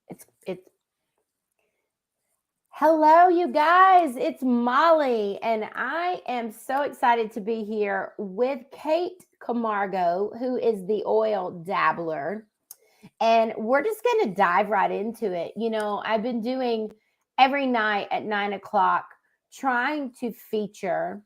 It's Hello, you guys. It's Molly, and I am so excited to be here with Kate Camargo, who is the oil dabbler. And we're just going to dive right into it. I've been doing every night at 9 o'clock trying to feature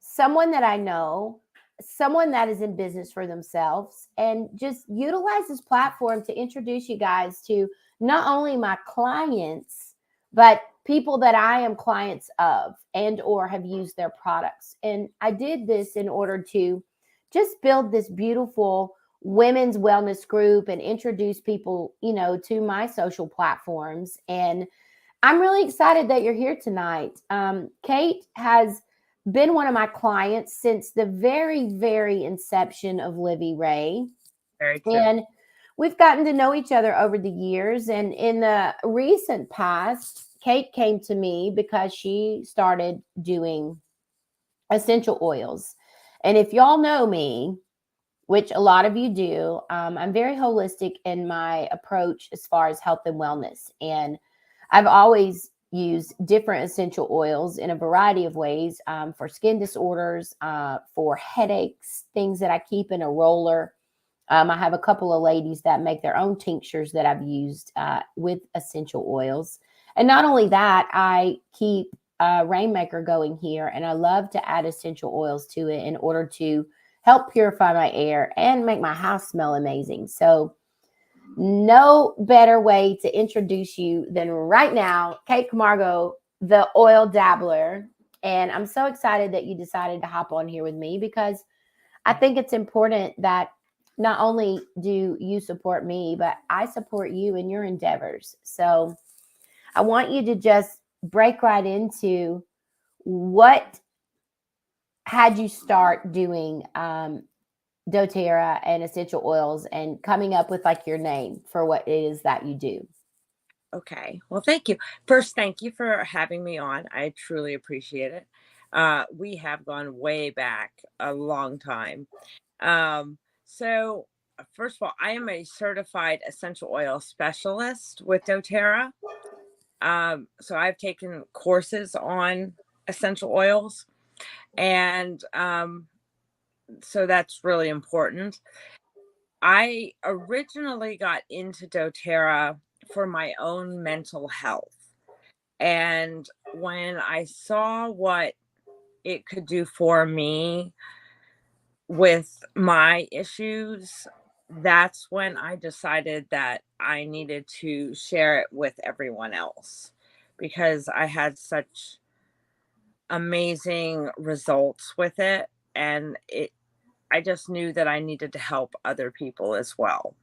someone that I know, someone that is in business for themselves, and just utilize this platform to introduce you guys to not only my clients, but people that I am clients of and or have used their products. And I did this in order to just build this beautiful women's wellness group and introduce people, to my social platforms. And I'm really excited that you're here tonight. Kate has been one of my clients since the very, very inception of Livy Ray. Very true. And we've gotten to know each other over the years. And in the recent past, Kate came to me because she started doing essential oils. And if y'all know me, which a lot of you do, I'm very holistic in my approach as far as health and wellness. And I've always used different essential oils in a variety of ways for skin disorders, for headaches, things that I keep in a roller. I have a couple of ladies that make their own tinctures that I've used with essential oils. And not only that, I keep Rainmaker going here, and I love to add essential oils to it in order to help purify my air and make my house smell amazing. So, no better way to introduce you than right now, Kate Camargo, the oil dabbler. And I'm so excited that you decided to hop on here with me because I think it's important that not only do you support me, but I support you in your endeavors. So I want you to just break right into what had you start doing doTERRA and essential oils and coming up with like your name for what it is that you do. Okay. Well, thank you. First, thank you for having me on. I truly appreciate it. We have gone way back a long time. So, first of all, I am a certified essential oil specialist with doTERRA. So I've taken courses on essential oils, and so that's really important. I originally got into doTERRA for my own mental health. And when I saw what it could do for me with my issues, that's when I decided that I needed to share it with everyone else because I had such amazing results with it. And I just knew that I needed to help other people as well.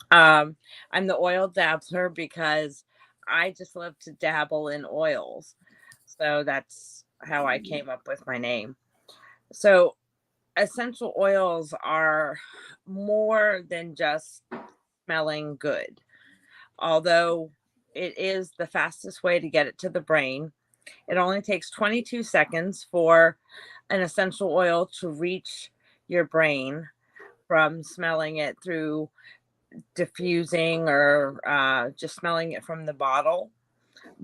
I'm the oil dabbler because I just love to dabble in oils. So that's how I came up with my name. So essential oils are more than just smelling good. Although it is the fastest way to get it to the brain, it only takes 22 seconds for an essential oil to reach your brain from smelling it through diffusing or just smelling it from the bottle.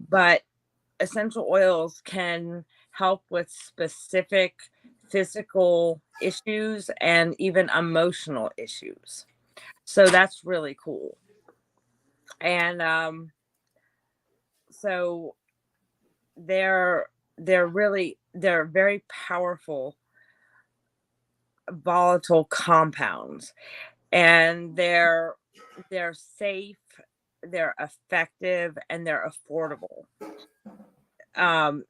But essential oils can help with specific physical issues and even emotional issues. So that's really cool. And so they're very powerful volatile compounds, and they're safe, they're effective, and they're affordable. um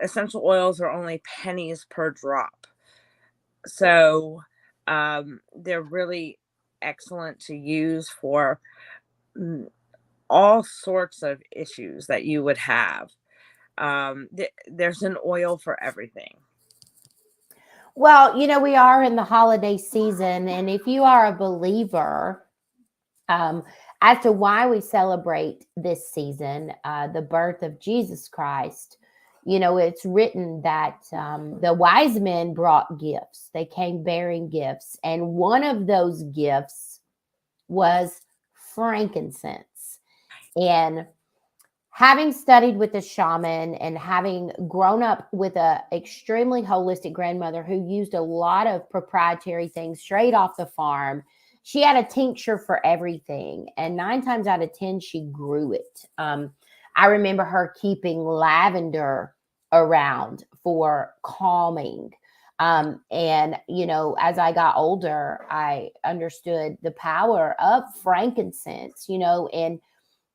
Essential oils are only pennies per drop, so they're really excellent to use for mm, all sorts of issues that you would have. There's an oil for everything. Well, we are in the holiday season, and if you are a believer, um, as to why we celebrate this season, the birth of Jesus Christ, it's written that the wise men brought gifts. They came bearing gifts, and one of those gifts was frankincense. And having studied with a shaman and having grown up with a extremely holistic grandmother who used a lot of proprietary things straight off the farm, she had a tincture for everything, and 9 times out of 10 she grew it. I remember her keeping lavender around for calming. And as I got older, I understood the power of frankincense, and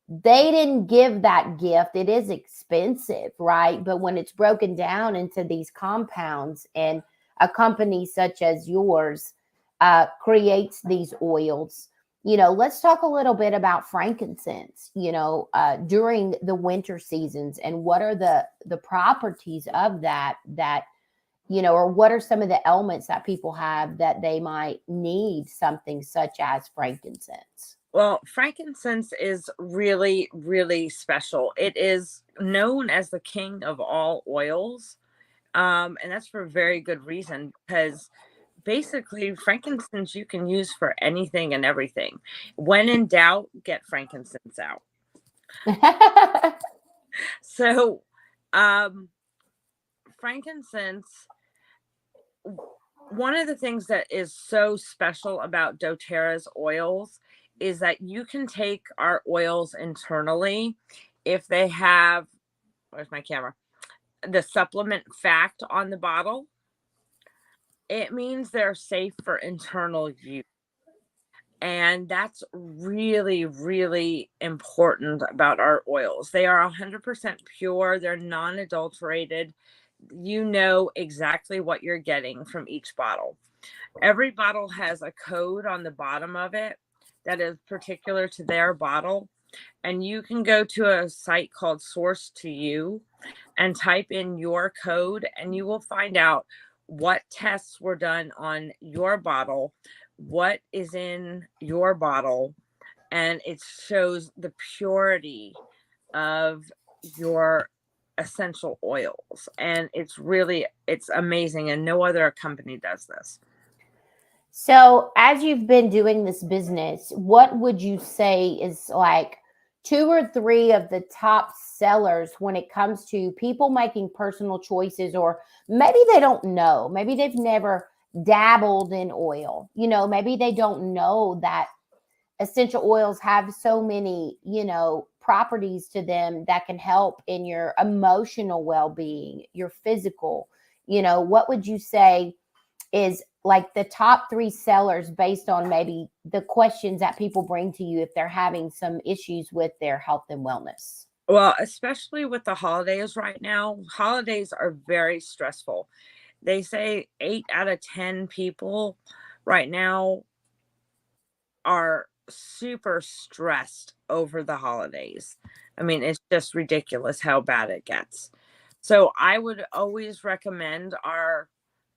they didn't give that gift. It is expensive, right? But when it's broken down into these compounds, and a company such as yours creates these oils, let's talk a little bit about frankincense, during the winter seasons, and what are the properties of that, or what are some of the elements that people have that they might need something such as frankincense? Well, frankincense is really, really special. It is known as the king of all oils. And that's for a very good reason, because basically frankincense you can use for anything and everything. When in doubt, get frankincense out. So, frankincense, one of the things that is so special about doTERRA's oils is that you can take our oils internally if they have, where's my camera? The supplement fact on the bottle. It means they're safe for internal use. And that's really, really important about our oils. They are 100% pure, they're non adulterated. You know exactly what you're getting from each bottle. Every bottle has a code on the bottom of it that is particular to their bottle. And you can go to a site called Source to You and type in your code, and you will find out what tests were done on your bottle, what is in your bottle, and it shows the purity of your essential oils. And it's amazing, and no other company does this. So, as you've been doing this business, what would you say is like 2 or 3 of the top sellers when it comes to people making personal choices, or maybe they don't know, maybe they've never dabbled in oil, maybe they don't know that essential oils have so many, properties to them that can help in your emotional well-being, your physical, what would you say is like the top 3 sellers based on maybe the questions that people bring to you if they're having some issues with their health and wellness? Well, especially with the holidays right now, holidays are very stressful. They say 8 out of 10 people right now are super stressed over the holidays. I mean, it's just ridiculous how bad it gets. So I would always recommend our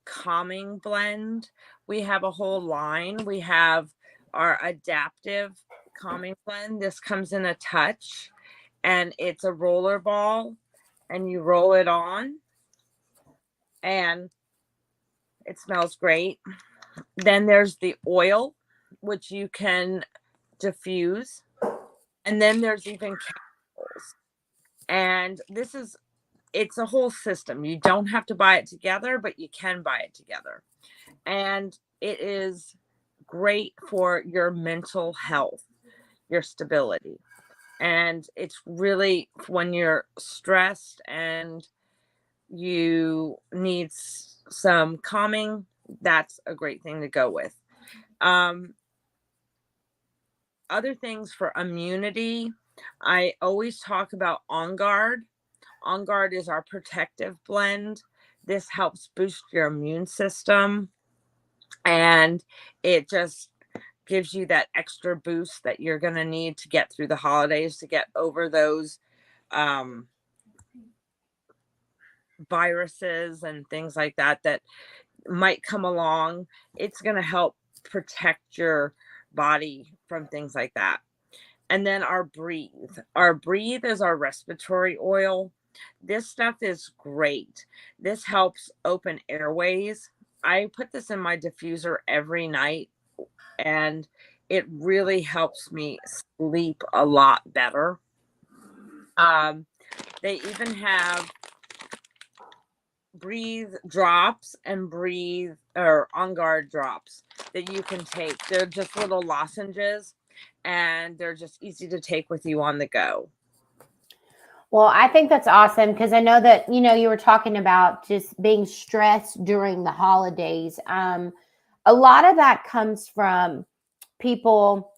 calming blend. We have a whole line. We have our adaptive calming blend. This comes in a touch, and it's a roller ball, and you roll it on, and it smells great. Then there's the oil, which you can diffuse. And then there's even candles. And it's a whole system. You don't have to buy it together, but you can buy it together. And it is great for your mental health, your stability. And it's really when you're stressed and you need some calming, that's a great thing to go with. Other things for immunity, I always talk about On Guard. On Guard is our protective blend. This helps boost your immune system, and it just gives you that extra boost that you're going to need to get through the holidays, to get over those viruses and things like that that might come along. It's going to help protect your body from things like that. And then our Breathe. Our Breathe is our respiratory oil. This stuff is great. This helps open airways. I put this in my diffuser every night, and it really helps me sleep a lot better. They even have breathe drops and breathe or on guard drops that you can take. They're just little lozenges and they're just easy to take with you on the go. Well, I think that's awesome because I know that, you were talking about just being stressed during the holidays. A lot of that comes from people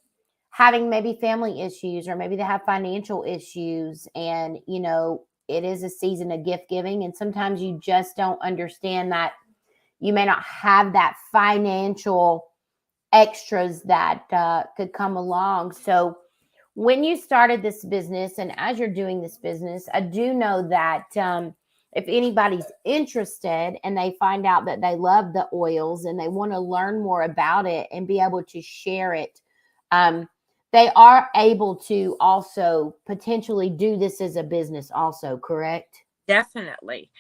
having maybe family issues, or maybe they have financial issues, and it is a season of gift giving, and sometimes you just don't understand that you may not have that financial extras that could come along. So when you started this business, and as you're doing this business, I do know that if anybody's interested and they find out that they love the oils and they want to learn more about it and be able to share it, they are able to also potentially do this as a business also, correct? Definitely.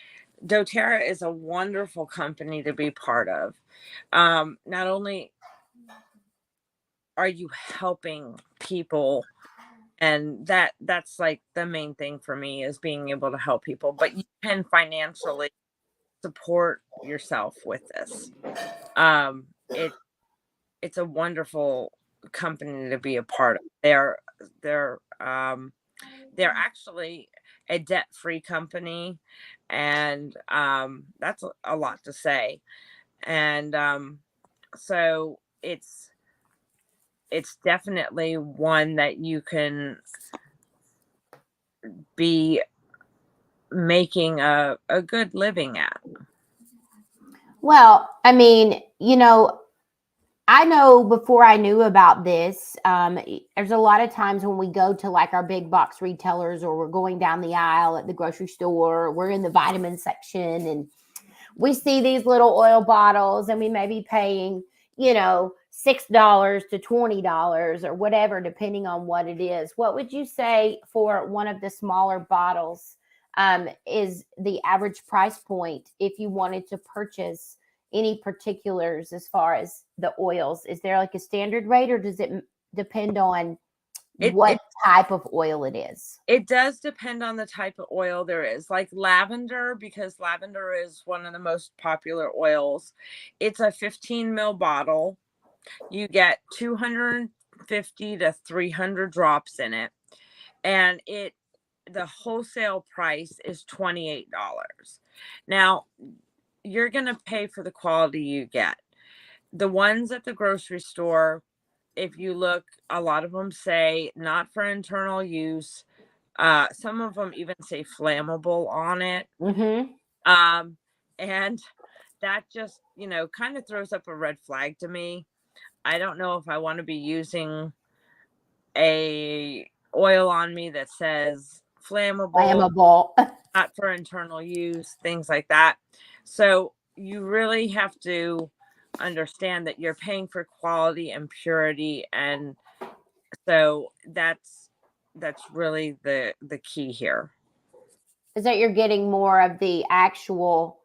doTERRA is a wonderful company to be part of. Not only are you helping people, and that's like the main thing for me, is being able to help people, but you can financially support yourself with this. It it's a wonderful company to be a part of. They're actually a debt-free company, and that's a lot to say. And so it's definitely one that you can be making a good living at. Well, I mean, I know before I knew about this, there's a lot of times when we go to like our big box retailers, or we're going down the aisle at the grocery store, we're in the vitamin section, and we see these little oil bottles, and we may be paying, $6 to $20 or whatever, depending on what it is. What would you say for one of the smaller bottles is the average price point if you wanted to purchase any particulars as far as the oils? Is there like a standard rate, or does it depend on what type of oil it is? It does depend on the type of oil there is. Like lavender, because lavender is one of the most popular oils. It's a 15 ml bottle. You get 250 to 300 drops in it. And the wholesale price is $28. Now, you're going to pay for the quality you get. The ones at the grocery store, if you look, a lot of them say not for internal use. Some of them even say flammable on it. Mm-hmm. And that just, kind of throws up a red flag to me. I don't know if I want to be using a oil on me that says flammable, not for internal use, things like that. So you really have to understand that you're paying for quality and purity, and so that's really the key here. Is that you're getting more of the actual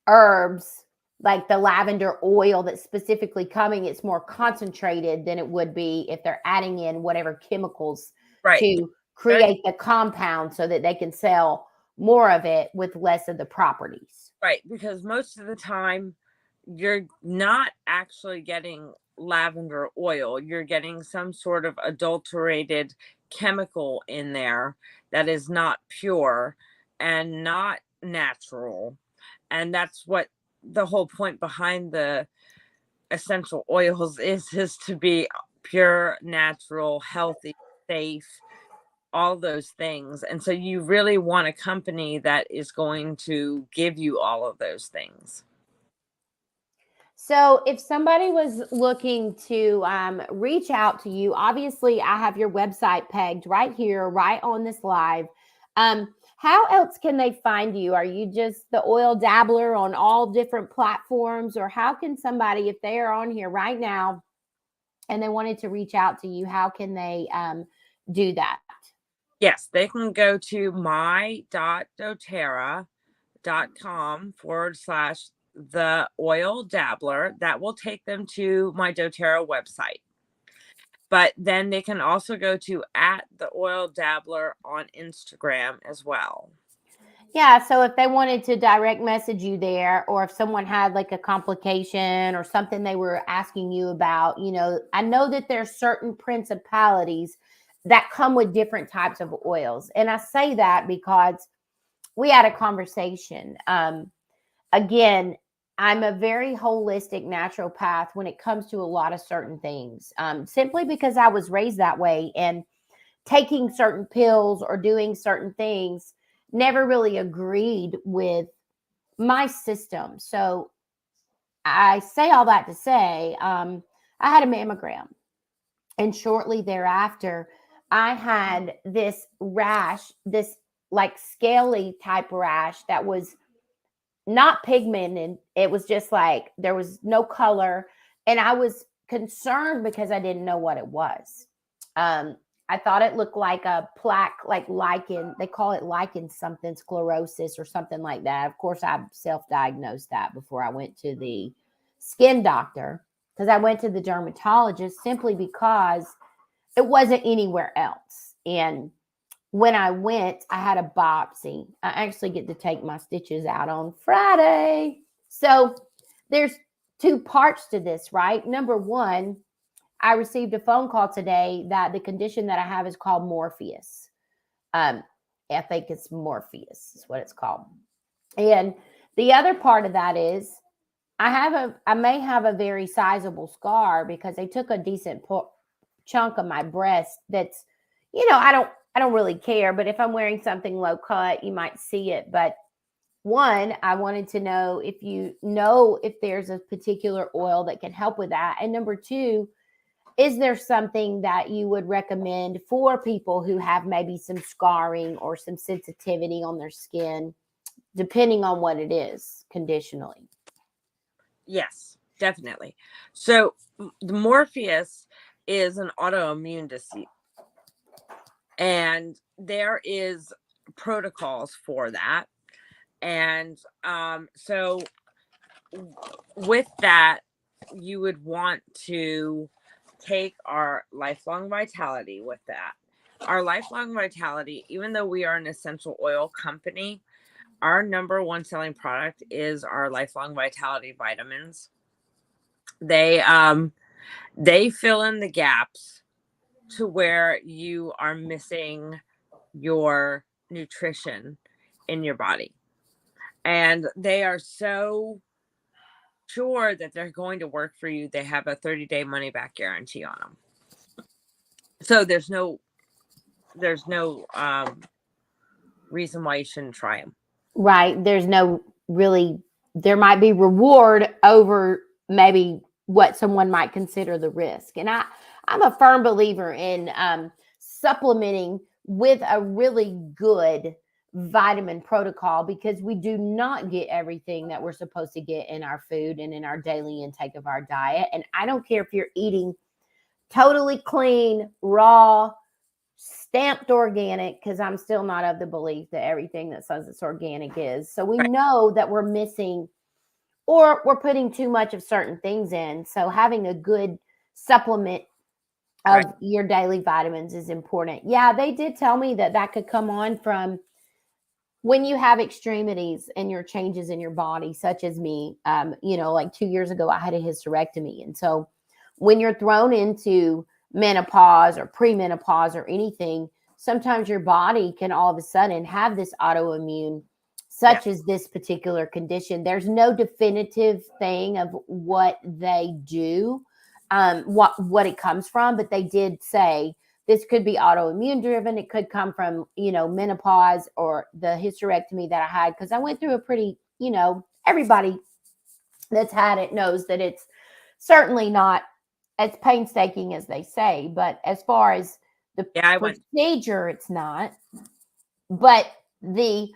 herbs, like the lavender oil that's specifically coming, it's more concentrated than it would be if they're adding in whatever chemicals to create the compound so that they can sell more of it with less of the properties. Right, because most of the time you're not actually getting lavender oil. You're getting some sort of adulterated chemical in there that is not pure and not natural. And that's what the whole point behind the essential oils is to be pure, natural, healthy, safe, all those things. And so you really want a company that is going to give you all of those things. So if somebody was looking to reach out to you, obviously I have your website pegged right here, right on this live. How else can they find you? Are you just the Oil Dabbler on all different platforms? Or how can somebody, if they are on here right now and they wanted to reach out to you, how can they do that? Yes, they can go to my.doterra.com/the oil dabbler. That will take them to my doTERRA website. But then they can also go to @the_oil_dabbler on Instagram as well. Yeah, so if they wanted to direct message you there, or if someone had like a complication or something they were asking you about, I know that there's certain principalities that come with different types of oils. And I say that because we had a conversation. Again, I'm a very holistic naturopath when it comes to a lot of certain things, simply because I was raised that way, and taking certain pills or doing certain things never really agreed with my system. So I say all that to say, I had a mammogram, and shortly thereafter, I had this rash, this like scaly type rash that was not pigmented. It was just like there was no color. And I was concerned because I didn't know what it was. Um, I thought it looked like a plaque, like lichen. They call it lichen something sclerosis or something like that. Of course, I self diagnosed that before I went to the skin doctor, because I went to the dermatologist simply because it wasn't anywhere else. And when I went, I had a biopsy. I actually get to take my stitches out on Friday. So there's two parts to this, right? Number one, I received a phone call today that the condition that I have is called Morpheus. Um, I think it's Morpheus is what it's called. And the other part of that is I may have a very sizable scar because they took a decent chunk of my breast. That's, I don't really care, but if I'm wearing something low cut, you might see it. But one, I wanted to know if there's a particular oil that can help with that. And number two, is there something that you would recommend for people who have maybe some scarring or some sensitivity on their skin, depending on what it is conditionally? Yes, definitely. So the Morpheus is an autoimmune disease, and there is protocols for that. And so with that, you would want to take our lifelong vitality with that. Our lifelong vitality, even though we are an essential oil company, our number one selling product is our lifelong vitality vitamins. They fill in the gaps to where you are missing your nutrition in your body. And they are so sure that they're going to work for you. They have a 30-day money back guarantee on them. So there's no reason why you shouldn't try them. Right. There's no really, there might be reward over maybe what someone might consider the risk. And I'm a firm believer in supplementing with a really good vitamin protocol, because we do not get everything that we're supposed to get in our food and in our daily intake of our diet. And I don't care if you're eating totally clean, raw, stamped organic, because I'm still not of the belief that everything that says it's organic is. So we Right. know that we're missing or we're putting too much of certain things in. So having a good supplement of Right. your daily vitamins is important. Yeah, they did tell me that could come on from when you have extremities and your changes in your body, such as me. Like 2 years ago, I had a hysterectomy. And so when you're thrown into menopause or premenopause or anything, sometimes your body can all of a sudden have this autoimmune, such as this particular condition. There's no definitive thing of what they do, what it comes from, but they did say this could be autoimmune driven. It could come from, menopause or the hysterectomy that I had, because I went through a pretty, everybody that's had it knows that it's certainly not as painstaking as they say. But as far as the procedure, it's not. But the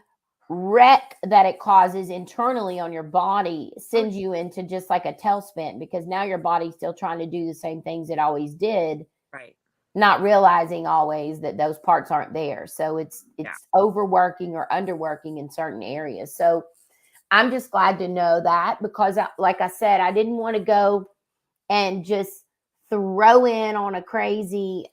wreck that it causes internally on your body sends you into just like a tailspin, because now your body's still trying to do the same things it always did. Right. Not realizing always that those parts aren't there. So it's overworking or underworking in certain areas. So I'm just glad to know that, because like I said, I didn't want to go and just throw in on a crazy,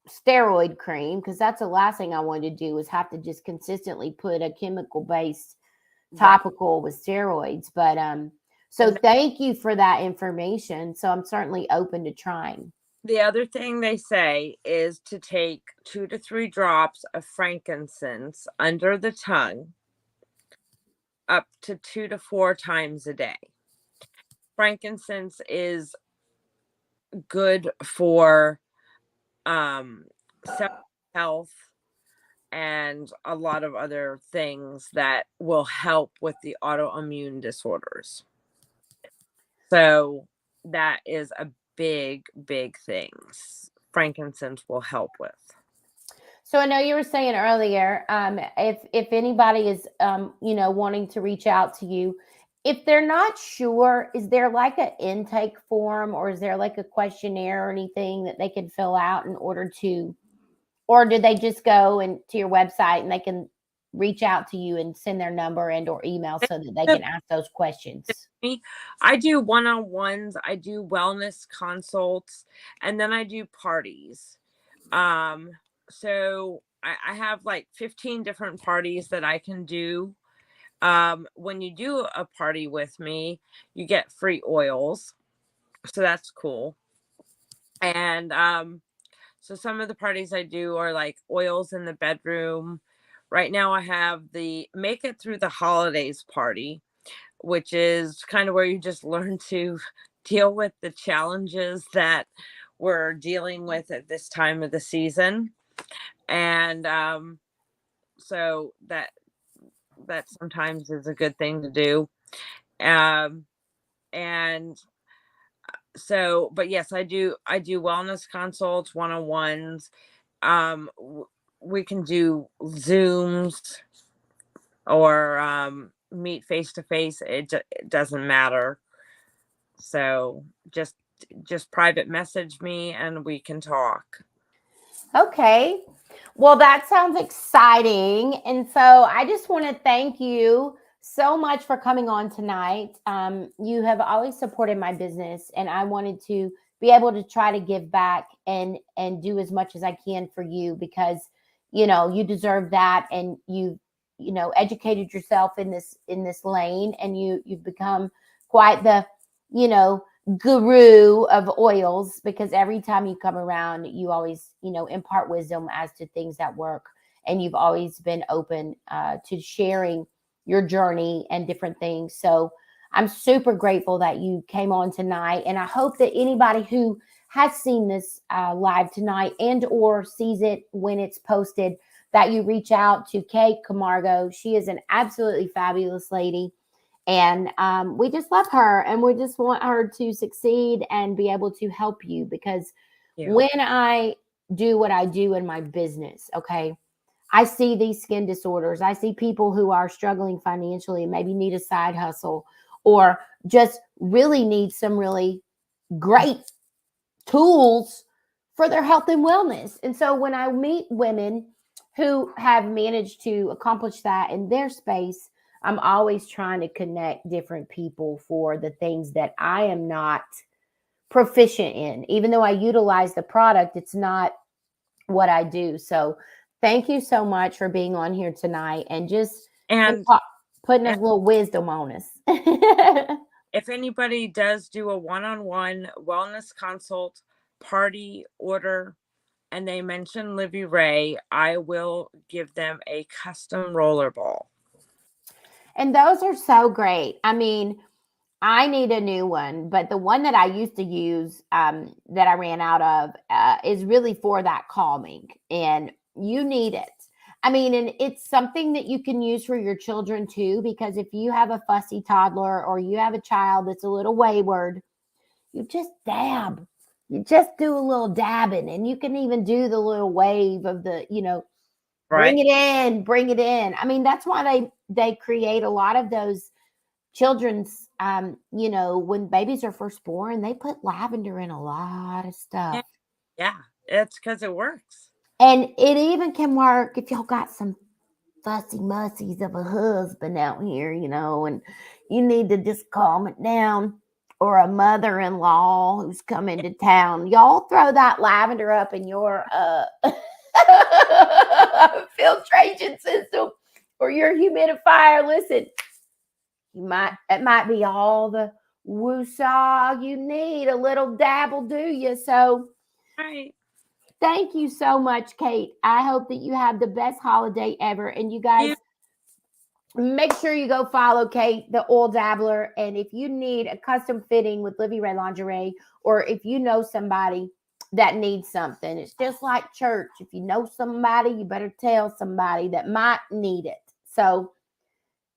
steroid cream, because that's the last thing I wanted to do is have to just consistently put a chemical based Right. topical with steroids. But so And thank you for that information. So I'm certainly open to trying. the other thing they say is to take 2 to 3 drops of frankincense under the tongue up to 2 to 4 times a day. Frankincense is good for cell health and a lot of other things that will help with the autoimmune disorders. So that is a big, big thing. Frankincense will help with. So I know you were saying earlier, if anybody is, wanting to reach out to you, if they're not sure, is there like an intake form, or is there like a questionnaire or anything that they can fill out in order to, or do they just go and to your website and they can reach out to you and send their number and or email so that they can ask those questions? I do one-on-ones, I do wellness consults, and then I do parties. So I have like 15 different parties that I can do. When you do a party with me, you get free oils. So that's cool. And so some of the parties I do are like oils in the bedroom. Right now I have the Make It Through the Holidays party, which is kind of where you just learn to deal with the challenges that we're dealing with at this time of the season. And so that sometimes is a good thing to do. And so, but yes, I do wellness consults, one-on-ones. We can do Zooms or meet face to face. It doesn't matter. So just private message me and we can talk. Okay. Well, that sounds exciting. And so I just want to thank you so much for coming on tonight. You have always supported my business, and I wanted to be able to try to give back and do as much as I can for you, because you deserve that, and you educated yourself in this lane, and you've become quite the you know guru of oils, because every time you come around you always impart wisdom as to things that work, and you've always been open to sharing your journey and different things. So I'm super grateful that you came on tonight, and I hope that anybody who has seen this live tonight and or sees it when it's posted, that you reach out to Kate Camargo. She is an absolutely fabulous lady, and we just love her, and we just want her to succeed and be able to help you, because Yeah. when I do what I do in my business, okay, I see these skin disorders. I see people who are struggling financially, maybe need a side hustle, or just really need some really great tools for their health and wellness. And so when I meet women who have managed to accomplish that in their space, I'm always trying to connect different people for the things that I am not proficient in. Even though I utilize the product, it's not what I do. So thank you so much for being on here tonight and just And, putting a and little wisdom on us. if anybody does do a one-on-one wellness consult party order and they mention Livy Ray, I will give them a custom rollerball. And those are so great. I mean, I need a new one, but the one that I used to use, that I ran out of, is really for that calming, and you need it. I mean, and it's something that you can use for your children too, because if you have a fussy toddler or you have a child that's a little wayward, you just dab. You just do a little dabbing, and you can even do the little wave of bring Right. it in, bring it in. I mean, that's why they create a lot of those children's, when babies are first born, they put lavender in a lot of Yeah. stuff. Yeah. It's because it works. And it even can work if y'all got some fussy mussies of a husband out here, and you need to just calm it down, or a mother-in-law who's coming to town, y'all throw that lavender up in your filtration system or your humidifier. Listen, it might be all the woosah you need. A little dab will do you. So Right. thank you so much, Kate. I hope that you have the best holiday ever. And you guys, make sure you go follow Kate, the oil dabbler. And if you need a custom fitting with Livy Red Lingerie, or if you know somebody that needs something, it's just like church. If you know somebody, you better tell somebody that might need it. So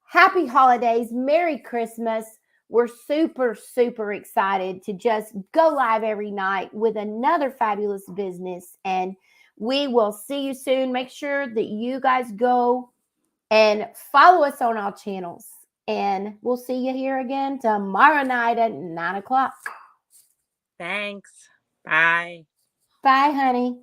happy holidays. Merry Christmas. We're super, super excited to just go live every night with another fabulous business. And we will see you soon. Make sure that you guys go and follow us on our channels. And we'll see you here again tomorrow night at 9 o'clock. Thanks. Bye. Bye, honey.